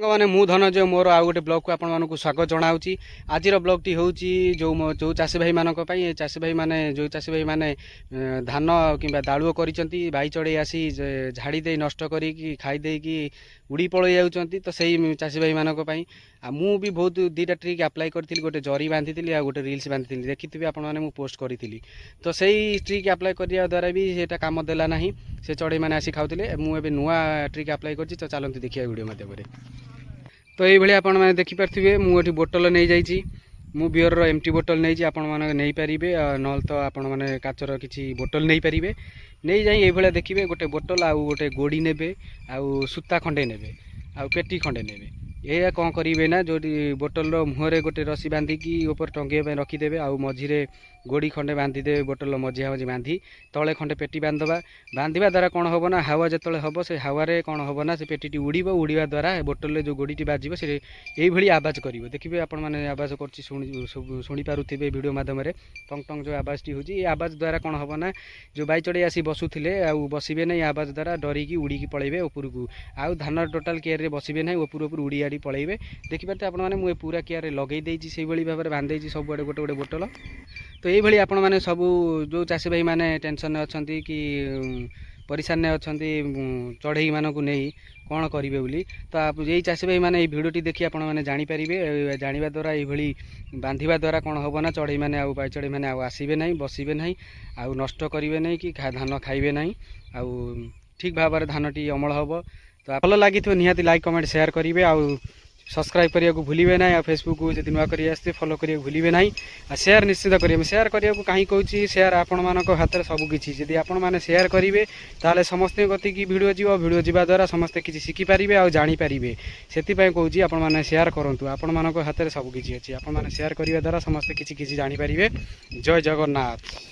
मैंने मु धनंजय मोर आउ गोटे ब्लॉग को आपको स्वागत जनाऊँगी। आज ब्लॉग टी हूँ जो चाषी भाई मानक चाषी भाई माने जो चाषी भाई माने धान कि दालुओ कर भाई चढ़े आसी झाड़ी दे नष्ट करी खाईदे उड़ी पलि जाऊँच तो सही चाषी भाई मानक मु भी बहुत दुईटा ट्रिक अप्लाई करी गोटे जरी बांधी आ गोटे रिल्स बांधी देखी आपने पोस्ट करी तो सही ट्रिक अप्लाई करने द्वारा भी सेटा काम देला ना से चढ़ई मैंने आसी खाऊले मुझे नुआ ट्रिक अप्लाई कर तो चलते देखिए वीडियो मध्यम तो ये आप देखिपे मुझे बोतल नहीं जाइए मु बियर एमटी बोतल नहीं आपने पारे ना तो आपण मैंने काचर किसी बोतल नहीं पारे नहीं जाए ये देखिए गोटे बोतल आउ गोटे गोड़ी ने आउ सूता खंडे ने आउ पेटी खंडे ने ये कौन करेंगे ना जो बोतल मुहर गोटे रसी बांधिकी ऊपर टंगे रखीदे आउ मझीरे गोड़ी खंडे बांधीदे बोतल मझिया मझी बांधी तले खंडे पेटी बांधवा बांधा द्वारा कौन हम ना हावा जो हम से हावे कौन हम ना से पेटी उड़ा द्वारा बोतल जो गोड़ी बाजिब से यही आवाज कर देखिए आपण मैंने आवाज कर पारे वीडियो मध्यम टंग टंग जो आवाज टी होची आवाज द्वारा कौन हम ना जो बाई चढ़े आसी बसुले आउ बसबे नहीं आवाज द्वारा डरिकी उड़ी पलैबे उपरकू आउ धान टोटाल केयर बसबे नहीं उपर उड़ी आड़ी पलैबे देखिपारे आपने मुझे पूरा केयर लगे से भाव में बांधे सब आड़े गोटे गोटे बोतल तो ये आपण मैंने सबू जो चाषी भाई मैंने टेंशन अच्छा कि परेशान अच्छा चढ़ई मानक नहीं कौन करेंगे बोली तो आप यही चाषी भाई मैंने भिडटी देखिए आप जानीपारे जाना द्वारा ये बांधा द्वारा कौन हम ना चढ़ई मैंने आउ बाई चढ़ई मैंने आसबे ना बसबे ना आउ नष्ट करेंगे नहीं कि धान खाइबे ना आउ ठीक भाव में धान टी अमल हम तो भल लगी निहाती लाइक कमेंट शेयर करेंगे आउ सब्सक्राइब करने को भूलिए ना फेसबुक को जी नुआ कर फॉलो करने को भूलिए ना शेयर निश्चित करेंगे शेयर करने को कहीं कहूँ शेयर आपण मान हाथ में सबकि जदि आपण मैंने शेयर करेंगे ताले समस्त गति की वीडियो जावा द्वारा समस्ते किसी शिखिपारे आ जानीपारे से कहूँ आपण मैंने शेयर करूँ आपण मान हाथ में सबकि अच्छी आपण मैंने शेयर करने द्वारा समस्ते किसी जानीपारे। जय जगन्नाथ।